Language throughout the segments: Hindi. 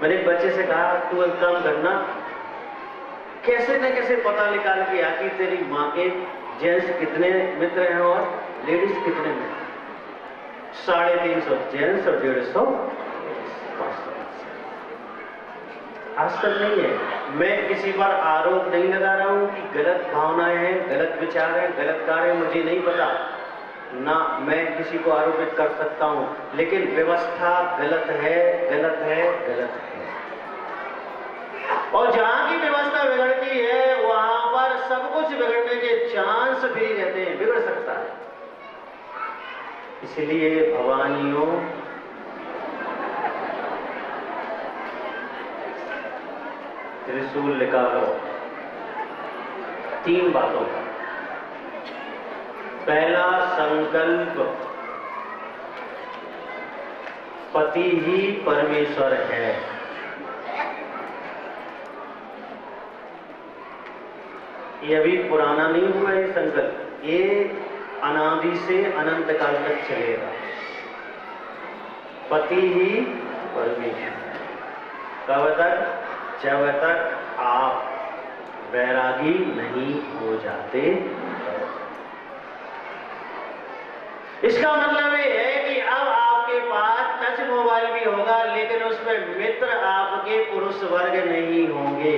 मैंने एक बच्चे से कहा तू एक काम करना, कैसे न कैसे पता निकाल के आकी तेरी माँ के जेंट्स कितने मित्र हैं और लेडीज कितने मित्र, 350 जेंट्स और 150 आज तक नहीं है। मैं किसी पर आरोप नहीं लगा रहा हूं कि गलत भावनाएं हैं, गलत विचार हैं, गलत कार्य, मुझे नहीं पता ना मैं किसी को आरोपित कर सकता हूं, लेकिन व्यवस्था गलत है, गलत है, गलत है। और जहां की व्यवस्था बिगड़ती है वहां पर सब कुछ बिगड़ने के चांस भी रहते हैं, बिगड़ सकता है। इसलिए भवानियों, त्रिशूल निकालो 3 बातों का। पहला संकल्प, पति ही परमेश्वर है। ये अभी पुराना नहीं हुआ ये संकल्प, ये अनादि से अनंत काल तक चलेगा। पति ही परमेश्वर, कब तक? जब तक आप वैरागी नहीं हो जाते। इसका मतलब ये है कि अब आपके पास टच मोबाइल भी होगा, लेकिन उसमें मित्र आपके पुरुष वर्ग नहीं होंगे,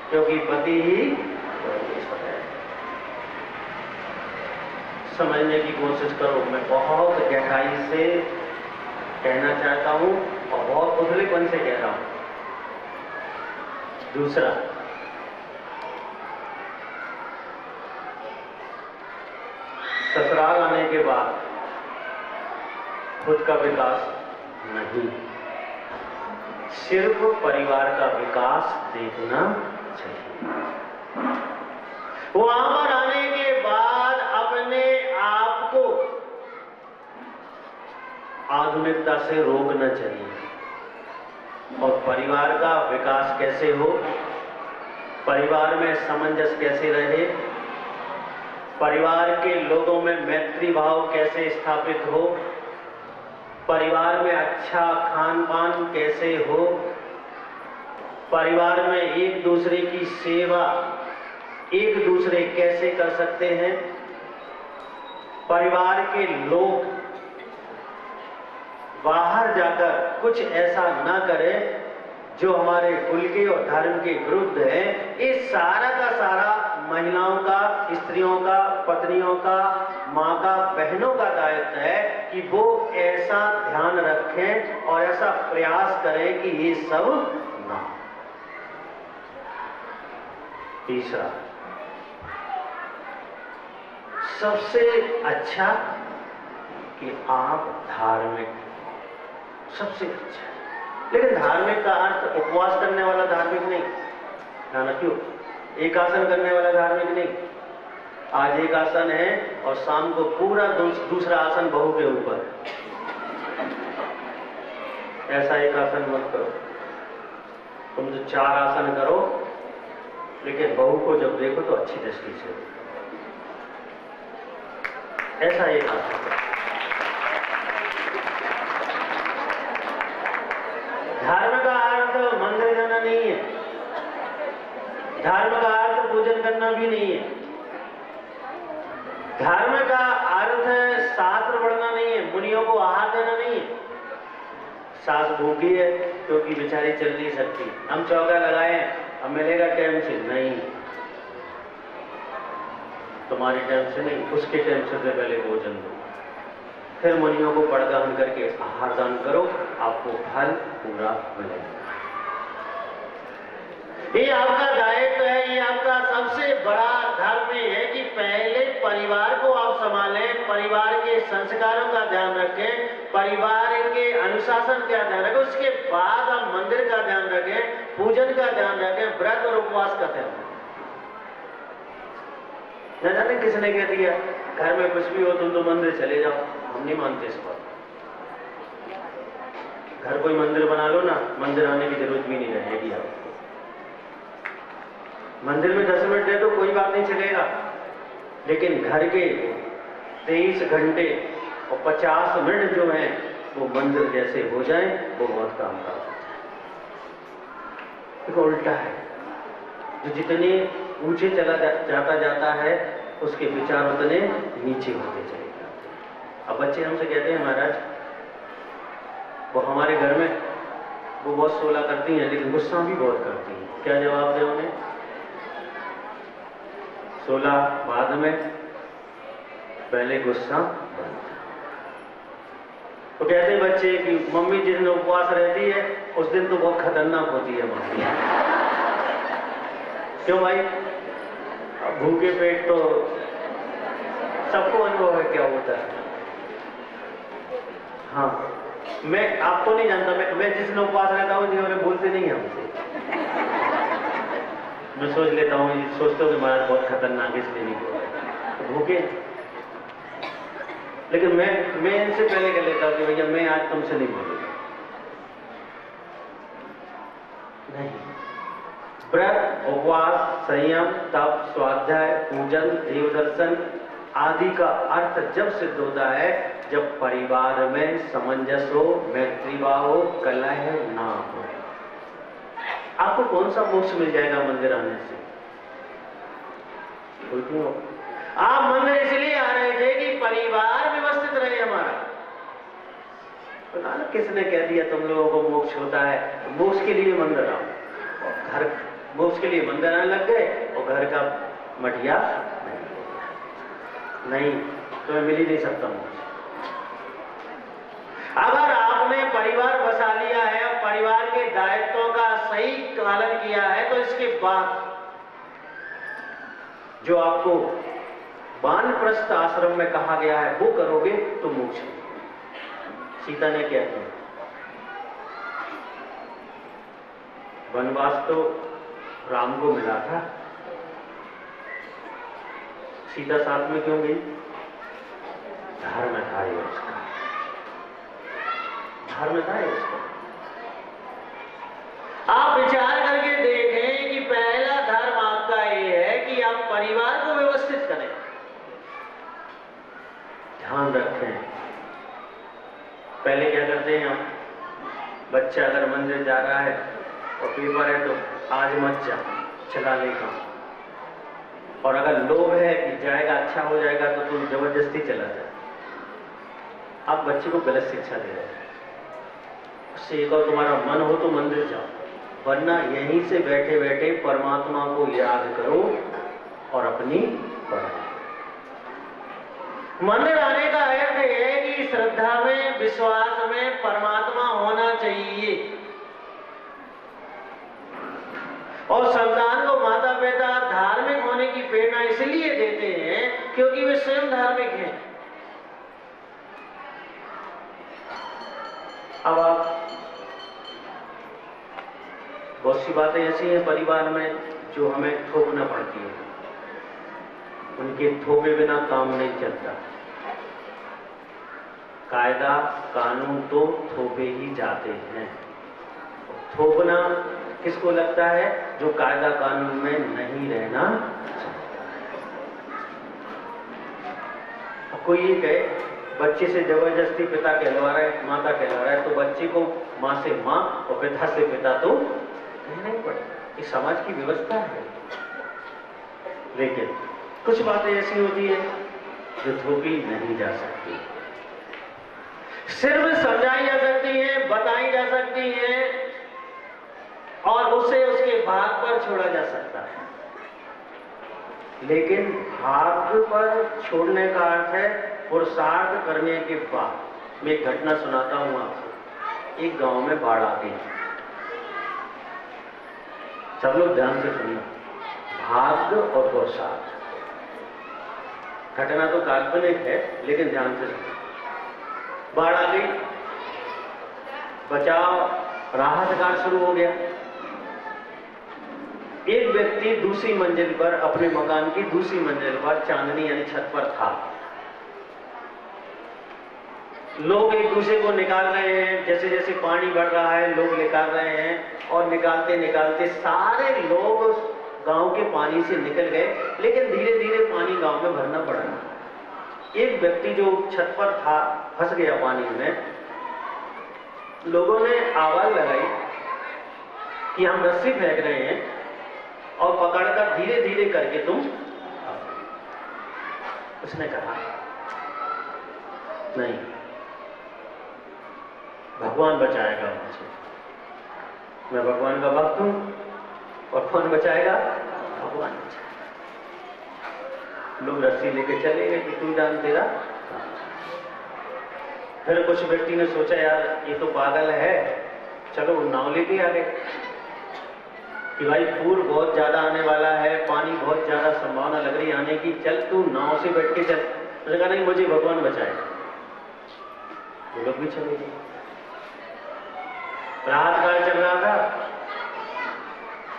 क्योंकि पति ही परमेश्वर है। समझने की कोशिश करो, मैं बहुत गहराई से कहना चाहता हूं और बहुत उथलेपन से कह रहा हूं। दूसरा, ससुराल आने के बाद खुद का विकास नहीं, सिर्फ परिवार का विकास देखना चाहिए। वहां पर आने के बाद अपने आप को आधुनिकता से रोकना चाहिए। और परिवार का विकास कैसे हो, परिवार में सामंजस्य कैसे रहे, परिवार के लोगों में मैत्री भाव कैसे स्थापित हो, परिवार में अच्छा खान पान कैसे हो, परिवार में एक दूसरे की सेवा एक दूसरे कैसे कर सकते हैं, परिवार के लोग बाहर जाकर कुछ ऐसा ना करें जो हमारे कुल के और धर्म के विरुद्ध है। ये सारा का सारा महिलाओं का, स्त्रियों का, पत्नियों का, माँ का, बहनों का दायित्व है कि वो ऐसा ध्यान रखें और ऐसा प्रयास करें कि ये सब ना। तीसरा, सबसे अच्छा कि आप धार्मिक, सबसे अच्छा। लेकिन धार्मिक का अर्थ उपवास करने वाला धार्मिक नहीं, ना क्यों, एक आसन करने वाला धार्मिक नहीं। आज एक आसन है और शाम को पूरा दूसरा आसन बहू के ऊपर, ऐसा एक आसन मत करो। तुम तो 4 आसन करो, लेकिन बहू को जब देखो तो अच्छी दृष्टि से, ऐसा एक आसन। धर्म का अर्थ मंदिर जाना नहीं है, धर्म का अर्थ पूजन करना भी नहीं है, धर्म का अर्थ शास्त्र पढ़ना नहीं है, मुनियों को आहार देना नहीं है। सास भूखी है क्योंकि बेचारी चल नहीं सकती, हम चौका लगाए अब मिलेगा टाइम से, नहीं, तुम्हारे टाइम से नहीं, उसके टाइम से पहले भोजन दो, फिर मुनियों को पड़गान करके आहार दान करो, आपको फल पूरा मिलेगा। ये आपका दायित्व है, ये आपका सबसे बड़ा धर्म है कि पहले परिवार को आप संभालें, परिवार के संस्कारों का ध्यान रखें, परिवार के अनुशासन का ध्यान रखें, उसके बाद आप मंदिर का ध्यान रखें, पूजन का ध्यान रखें, व्रत और उपवास का ध्यान रखें। न जाने किसने कह दिया घर में कुछ भी हो तुम तो मंदिर चले जाओ, हम नहीं मानते इस बात। घर कोई मंदिर बना लो ना, मंदिर आने की जरूरत भी नहीं रहेगी आपको। मंदिर में 10 मिनट दे दो कोई बात नहीं, चलेगा, लेकिन घर के 23 घंटे और 50 मिनट जो हैं वो मंदिर जैसे हो जाएं, वो बहुत काम का होता है। देखो उल्टा है, जो जितने ऊंचे चला जाता है उसके विचार उतने नीचे होते चले जाते हैं। अब बच्चे हमसे कहते हैं महाराज वो हमारे घर में वो बहुत सोला करती हैं लेकिन गुस्सा भी बहुत करती हैं, क्या जवाब दें उन्हें? सोला बाद में, पहले गुस्सा। तो कहते हैं बच्चे कि मम्मी जिस दिन उपवास रहती है उस दिन तो बहुत खतरनाक होती है मम्मी। क्यों भाई? अब भूखे पेट तो सबको अनुभव है क्या होता है। हाँ, मैं आपको नहीं जानता, मैं जिस दिन उपवास रहता हूँ जिन्होंने बोलते नहीं है हमसे। मैं सोच लेता हूँ, सोचता हूँ कि महाराज बहुत खतरनाक इसलिए नहीं बोल रहे भूखे। लेकिन मैं इनसे पहले कह लेता हूँ कि भैया मैं आज तुमसे नहीं बोलूंगा। नहीं, व्रत, उपवास, संयम, तप, स्वाध्याय, पूजन, देव दर्शन आदि का अर्थ जब सिद्ध होता है जब परिवार में समंजस हो, मैत्री भाव हो, कलह ना हो। आपको कौन सा मोक्ष मिल जाएगा मंदिर आने से? क्यों आप मंदिर इसलिए आ रहे थे कि परिवार व्यवस्थित रहे हमारा। तो ना किसने कह दिया तुम लोगों को मोक्ष होता है? मोक्ष के लिए मंदिर आओ, और घर मोक्ष के लिए मंदिर आने लग गए और घर का मठिया नहीं, तुम्हें मिल ही नहीं सकता मोक्ष। अगर आपने परिवार बसा लिया है और परिवार के दायित्वों का सही पालन किया है तो इसके बाद जो आपको वानप्रस्थ आश्रम में कहा गया है वो करोगे तो मोक्ष। सीता ने क्या किया? वनवास तो राम को मिला था, सीता साथ में क्यों गई? धर्म था ये उसका, धर्म था ये उसका। आप विचार करके देखें कि पहला धर्म आपका ये है कि आप परिवार को व्यवस्थित करें। ध्यान रखें, पहले क्या करते हैं हम, बच्चा अगर मंदिर जा रहा है और पेपर है तो आज मत जा, चला लेगा। और अगर लोभ है कि जाएगा अच्छा हो जाएगा तो तुम जबरदस्ती चला जाए। आप बच्चे को गलत शिक्षा दे रहे हैं। उससे एक और तुम्हारा मन हो तो मंदिर जाओ, वरना यहीं से बैठे बैठे परमात्मा को याद करो और अपनी पढ़ाई। मंदिर आने का अर्थ है कि श्रद्धा में, विश्वास में परमात्मा होना चाहिए। और संतान को माता पिता धार्मिक होने की प्रेरणा इसलिए देते हैं क्योंकि वे स्वयं धार्मिक हैं। अब आप बहुत सी बातें ऐसी हैं परिवार में जो हमें थोपना पड़ती है, उनके थोपे बिना काम नहीं चलता। कायदा कानून तो थोपे ही जाते हैं। थोपना किसको लगता है? जो कायदा कानून में नहीं रहना चाहता। कोई ये कहे बच्चे से जबरदस्ती पिता कहलवा रहा है, माता कहलवा रहा है, तो बच्चे को माँ से माँ और पिता से पिता तो कहना ही पड़ेगा। ये समाज की व्यवस्था है। लेकिन कुछ बातें ऐसी होती है जो थोपी नहीं जा सकती, सिर्फ समझाई जा सकती है, बताई जा सकती है और उसे उसके भाग पर छोड़ा जा सकता है। लेकिन भाग पर छोड़ने का अर्थ है पुरुषार्थ करने के बाद। मैं एक घटना सुनाता हूं आपको। एक गांव में बाढ़ आ गई। सब लोग ध्यान से सुनना, भाग्य और पुरुषार्थ। घटना तो काल्पनिक है लेकिन ध्यान से सुनना। बाढ़ आ गई, बचाव राहत कार्य शुरू हो गया। एक व्यक्ति दूसरी मंजिल पर, अपने मकान की दूसरी मंजिल पर, चांदनी यानी छत पर था। लोग एक दूसरे को निकाल रहे हैं, जैसे जैसे पानी बढ़ रहा है लोग निकाल रहे हैं और निकालते निकालते सारे लोग गांव के पानी से निकल गए। लेकिन धीरे धीरे पानी गांव में भरना पड़ा। एक व्यक्ति जो छत पर था फंस गया पानी में। लोगों ने आवाज लगाई कि हम रस्सी फेंक रहे हैं और पकड़कर धीरे धीरे करके तुम। उसने कहा नहीं, भगवान बचाएगा मुझे, मैं भगवान का भक्त हूं और कौन बचाएगा? भगवान बचाएगा। लोग रस्सी लेके चले गए कि तू जान तेरा। फिर कुछ व्यक्ति ने सोचा यार ये तो पागल है, चलो नाव लेके आ गए कि भाई पूर बहुत ज्यादा आने वाला है, पानी बहुत ज्यादा संभावना लग रही आने की, चल तू नाव से बैठ के चल। उसने कहा नहीं, मुझे भगवान बचाएगा। वो लोग भी चले गए। रात काल चल रहा था,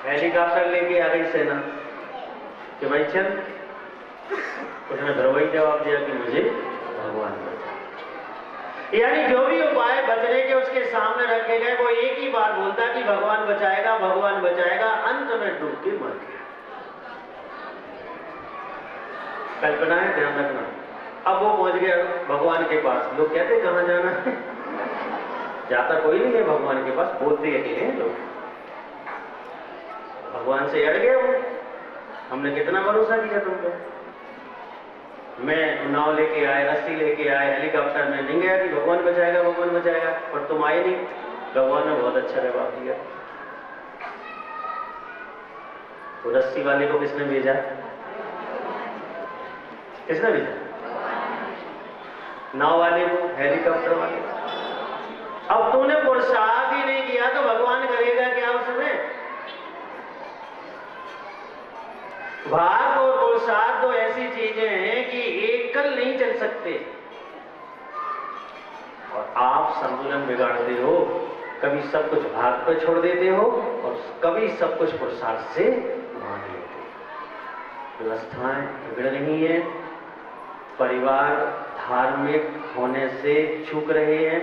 हेलीकॉप्टर लेके आ गई सेना कि भाई चल। उसने फिर वही जवाब दिया कि मुझे भगवान बचा। यानी जो भी उपाय बचने के उसके सामने रखे गए वो एक ही बात बोलता कि भगवान बचाएगा, भगवान बचाएगा। अंत में डूब के मर गया। कल्पना है, ध्यान रखना। अब वो पहुंच गया भगवान के पास। लोग कहते कहां जाना है, जाता कोई नहीं है भगवान के पास, बोलते अकेले हैं लोग। भगवान से अड़ गए वो, हमने कितना भरोसा किया तुमको। मैं नाव लेके आए, रस्सी लेके आए, हेलीकॉप्टर में नहीं गया कि भगवान बचाएगा, भगवान बचाएगा, पर तुम आए नहीं। भगवान ने बहुत अच्छा जवाब दिया। वो रस्सी वाले को किसने भेजा? किसने भेजा? नाव वाले को, हेलीकॉप्टर वाले को। अब तूने पुरुषार्थ ही नहीं किया तो भगवान करेगा क्या उसमें? भाग और पुरुषार्थ दो ऐसी चीजें हैं कि एकल नहीं चल सकते, और आप संतुलन बिगाड़ते हो। कभी सब कुछ भाग पर छोड़ देते हो और कभी सब कुछ पुरुषार्थ से मांग लेते हो। व्यवस्थाएं बिगड़ रही हैं, परिवार धार्मिक होने से चूक रहे हैं,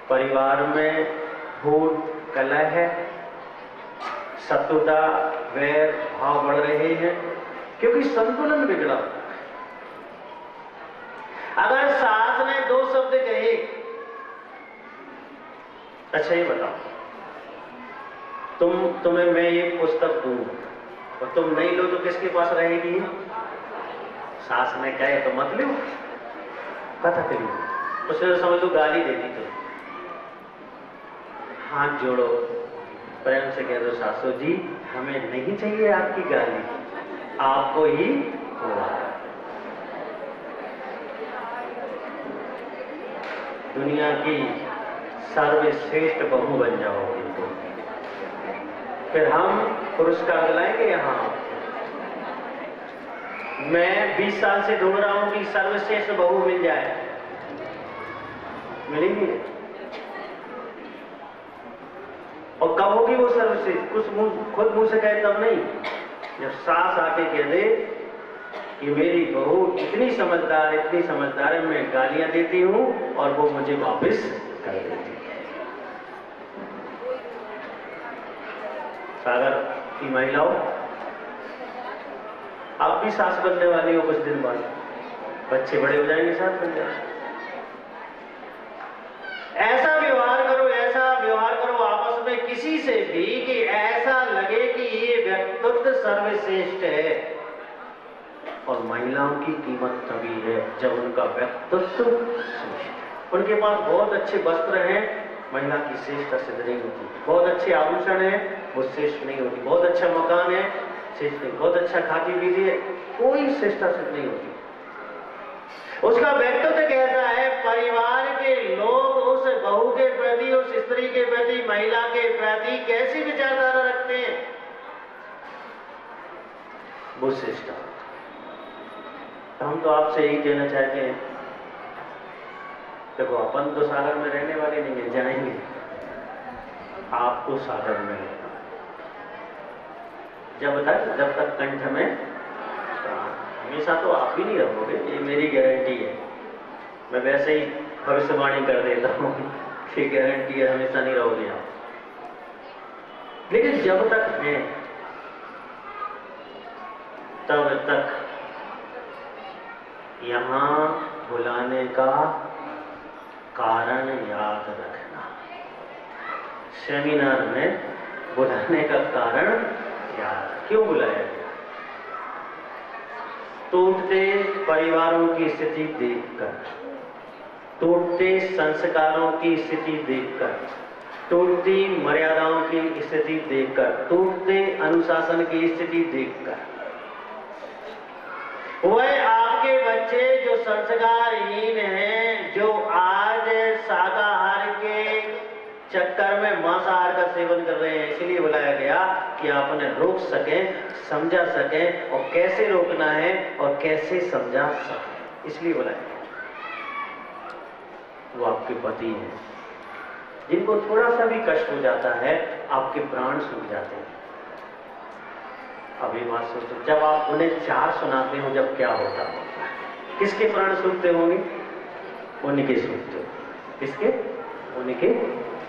परिवार में फूट कलह है, शत्रुता वैर भाव बढ़ रहे हैं क्योंकि संतुलन बिगड़ा। अगर सास ने दो शब्द कहे, अच्छा ये बताओ, तुम्हें मैं ये पुस्तक दूं और तुम नहीं लो तो किसके पास रहेगी? सास ने कहे तो मत लो, कथा करिए। उसने समझ लो गाली देती तो हाथ जोड़ो, प्रेम से कह दो सासू जी हमें नहीं चाहिए आपकी गाली, आपको ही हुआ। दुनिया की सर्वश्रेष्ठ बहू बन जाओगे तो फिर हम पुरस्कार दिलाएंगे। यहाँ मैं 20 साल से ढूंढ रहा हूं कि सर्वश्रेष्ठ बहू मिल जाए, मिलेगी? और कब होगी वो सर्वश्रेष्ठ? कुछ खुद मुंह से कहे तब नहीं, जब सास आके कह दे कि मेरी बहू इतनी समझदार है, मैं गालियां देती हूं और वो मुझे वापस कर देती है। सागर की महिलाओं, आप भी सास बनने वाली हो कुछ दिन बाद, बच्चे बड़े हो जाएंगे सास बन जाएंगे। ऐसा व्यवहार करो आपस में किसी से भी कि ऐसा लगे कि ये व्यक्तित्व सर्वश्रेष्ठ है। और महिलाओं की कीमत तभी है जब उनका व्यक्तित्व श्रेष्ठ है। उनके पास बहुत अच्छे वस्त्र हैं, महिला की श्रेष्ठता सिद्ध नहीं होती। बहुत अच्छे आभूषण है, वो श्रेष्ठ नहीं होती। बहुत अच्छा मकान है, श्रेष्ठ नहीं। बहुत अच्छा खाती पीती है, कोई श्रेष्ठता सिद्ध नहीं होती। उसका व्यक्तित्व कैसा है? परिवार के लोग उस बहू के प्रति, उस स्त्री के प्रति, महिला के प्रति कैसी विचारधारा रखते हैं, वो श्रेष्ठता। हम तो आपसे यही कहना चाहते हैं, देखो अपन तो सागर में रहने वाले नहीं है, जाएंगे, आपको सागर में रहना जब तक कंठ में, हमेशा तो आप भी नहीं रहोगे, ये मेरी गारंटी है। मैं वैसे ही भविष्यवाणी कर देता हूँ कि गारंटी है, हमेशा नहीं रहोगे आप। लेकिन जब तक है तब तक यहां बुलाने का कारण याद रखना। सेमिनार में बुलाने का कारण क्या, क्यों बुलाया गया? टूटते परिवारों की स्थिति देखकर, टूटते संस्कारों की स्थिति देखकर, टूटती मर्यादाओं की स्थिति देखकर, टूटते अनुशासन की स्थिति देखकर, वह आपके बच्चे जो संस्कारहीन हैं, जो आज शाकाहार के चक्कर में मांसाहार का सेवन कर रहे हैं, इसलिए बुलाया गया कि आप उन्हें रोक सकें, समझा सकें, और कैसे रोकना है और कैसे समझा सकें, इसलिए बुलाया गया। वो आपके पति हैं, जिनको थोड़ा सा भी कष्ट हो जाता है आपके प्राण सूख जाते हैं। अभी बात सोचो, जब आप उन्हें 4 सुनाते हो जब क्या होता होगा, किसके प्राण सूखते होंगे? उनके सूखते हो। किसके? उनके,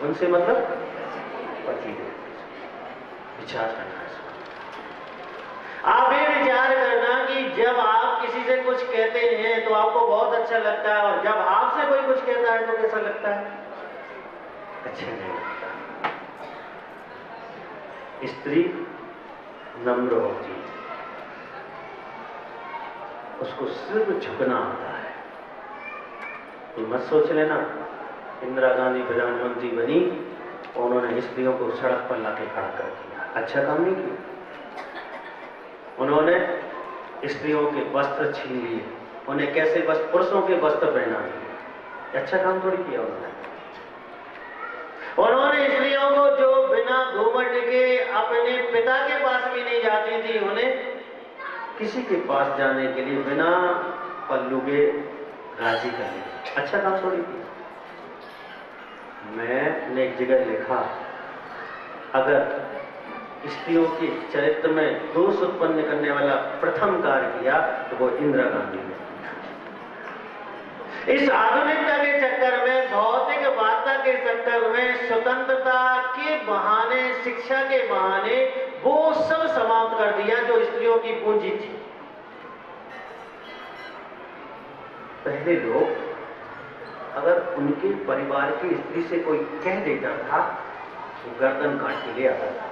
उनसे मतलब पति देव। विचार करना है। आप ये विचार करना कि जब आप किसी से कुछ कहते हैं तो आपको बहुत अच्छा लगता है, और जब आपसे कोई कुछ कहता है तो कैसा लगता है? अच्छा नहीं लगता। स्त्री नम्र होती है, उसको सिर्फ झुकना आता है। ये मत सोच लेना इंदिरा गांधी प्रधानमंत्री बनी और उन्होंने स्त्रियों को सड़क पर लाके खड़ा कर दिया, अच्छा काम नहीं किया। उन्होंने स्त्रियों के वस्त्र छीन लिए, उन्हें कैसे वस्त्र, पुरुषों के वस्त्र पहना दिए, अच्छा काम थोड़ी किया उन्होंने। उन्होंने स्त्रियों को जो बिना घूमट के अपने पिता के पास भी नहीं जाती थी, उन्हें किसी के पास जाने के लिए बिना पल्लू के राजी कर लिया, अच्छा काम थोड़ी किया। मैंने एक जगह लिखा, अगर स्त्रियों के चरित्र में दोष उत्पन्न करने वाला प्रथम कार्य किया तो वो इंदिरा गांधी ने। इस आधुनिकता के चक्कर में, भौतिकवादता के चक्कर में, स्वतंत्रता के बहाने, शिक्षा के बहाने वो सब समाप्त कर दिया जो स्त्रियों की पूंजी थी। पहले लोग अगर उनके परिवार की स्त्री से कोई कह देता था तो गर्दन काट के ले आता था।